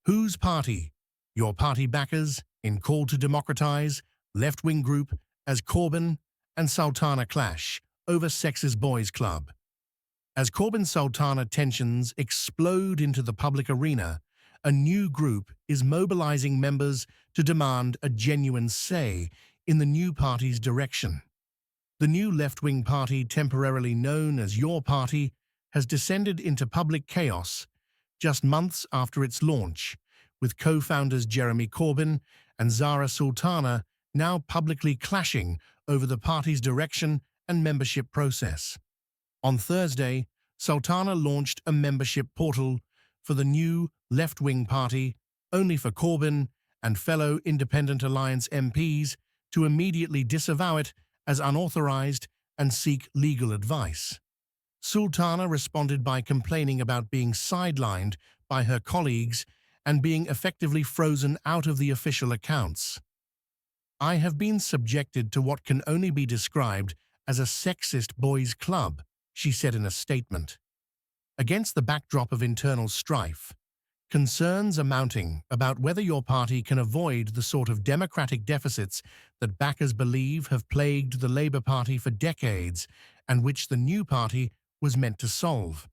Whose party? Your party backers in call to democratise, left-wing group as Corbyn and Sultana clash over Sexist boys club. As Corbyn-Sultana tensions explode into the public arena, a new group is mobilising members to demand a genuine say in the new party's direction. The new left-wing party, temporarily known as Your Party, has descended into public chaos just months after its launch, with co-founders Jeremy Corbyn and Sultana now publicly clashing over the party's direction and membership process. On Thursday, Sultana launched a membership portal for the new left-wing party, only for Corbyn and fellow Independent Alliance MPs to immediately disavow it as unauthorised and seek legal advice. Sultana responded by complaining about being sidelined by her colleagues and being effectively frozen out of the official accounts. "I have been subjected to what can only be described as a sexist boys' club," she said in a statement. Against the backdrop of internal strife, concerns are mounting about whether your party can avoid the sort of democratic deficits that backers believe have plagued the Labour Party for decades and which the new party was meant to solve.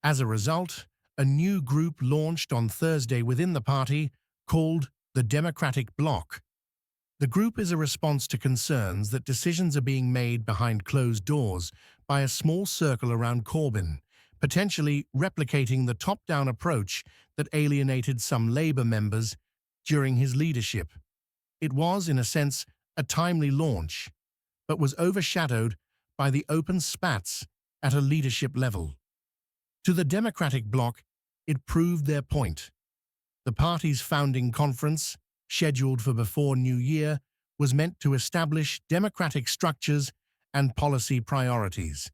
As a result, a new group launched on Thursday within the party called the Democratic Bloc. The group is a response to concerns that decisions are being made behind closed doors by a small circle around Corbyn, potentially replicating the top-down approach that alienated some Labour members during his leadership. It was, in a sense, a timely launch, but was overshadowed by the open spats at a leadership level. To the Democratic Bloc, it proved their point. The party's founding conference, scheduled for before New Year, was meant to establish democratic structures and policy priorities.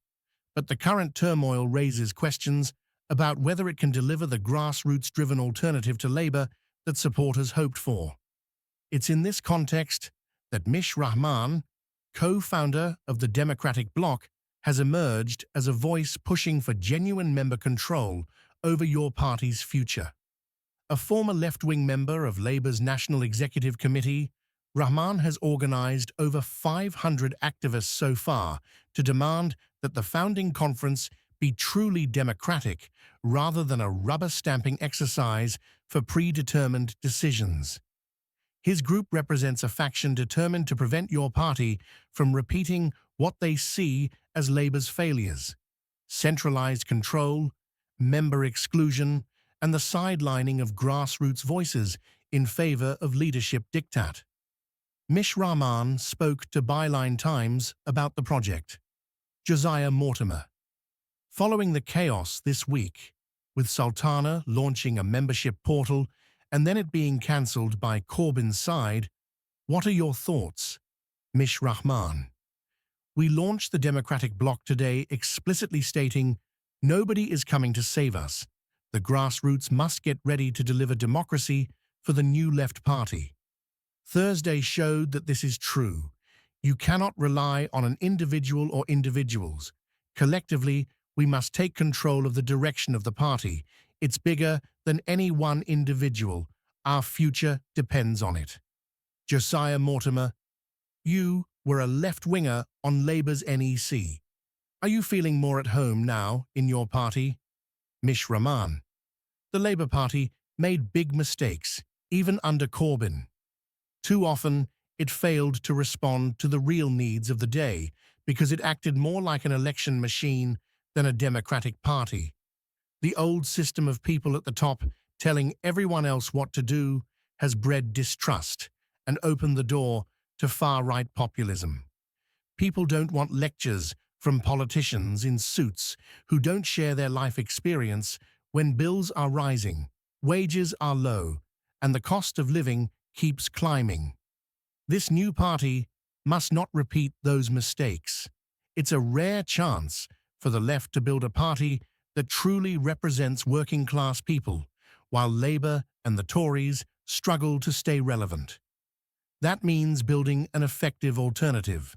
But the current turmoil raises questions about whether it can deliver the grassroots-driven alternative to Labour that supporters hoped for. It's in this context that Mish Rahman, co-founder of the Democratic Bloc, has emerged as a voice pushing for genuine member control over your party's future. A former left-wing member of Labour's National Executive Committee, Rahman has organised over 500 activists so far to demand that the founding conference be truly democratic rather than a rubber-stamping exercise for predetermined decisions. His group represents a faction determined to prevent your party from repeating what they see as Labour's failures: centralised control, member exclusion, and the sidelining of grassroots voices in favour of leadership diktat. Mish Rahman spoke to Byline Times about the project. Josiah Mortimer. Following the chaos this week, with Sultana launching a membership portal and then it being cancelled by Corbyn's side, what are your thoughts? Mish Rahman. We launched the Democratic Bloc today explicitly stating, "Nobody is coming to save us. The grassroots must get ready to deliver democracy for the new left party." Thursday showed that this is true. You cannot rely on an individual or individuals. Collectively, we must take control of the direction of the party. It's bigger than any one individual. Our future depends on it. Josiah Mortimer. You were a left-winger on Labour's NEC. Are you feeling more at home now in your party? Mish Rahman. The Labour Party made big mistakes, even under Corbyn. Too often, it failed to respond to the real needs of the day because it acted more like an election machine than a democratic party. The old system of people at the top telling everyone else what to do has bred distrust and opened the door to far-right populism. People don't want lectures from politicians in suits who don't share their life experience when bills are rising, wages are low, and the cost of living keeps climbing. This new party must not repeat those mistakes. It's a rare chance for the left to build a party that truly represents working-class people, while Labour and the Tories struggle to stay relevant. That means building an effective alternative,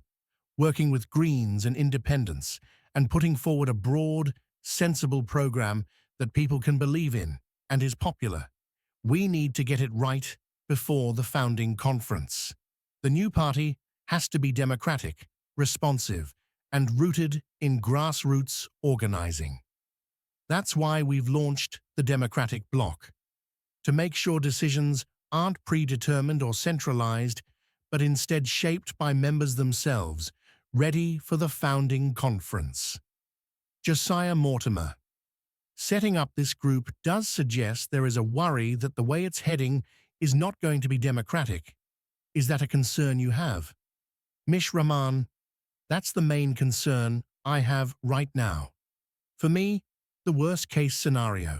working with Greens and Independents, and putting forward a broad, sensible programme that people can believe in and is popular. We need to get it right before the founding conference. The new party has to be democratic, responsive, and rooted in grassroots organizing. That's why we've launched the Democratic Bloc, to make sure decisions aren't predetermined or centralized, but instead shaped by members themselves, ready for the founding conference. Josiah Mortimer. Setting up this group does suggest there is a worry that the way it's heading is not going to be democratic. Is that a concern you have? Mish Rahman, that's the main concern I have right now. For me, the worst-case scenario.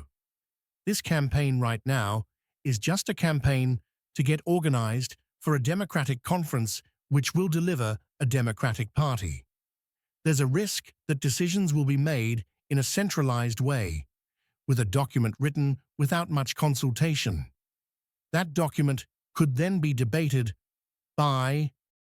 This campaign right now is just a campaign to get organized for a democratic conference which will deliver a democratic party. There's a risk that decisions will be made in a centralized way, with a document written without much consultation. That document could then be debated by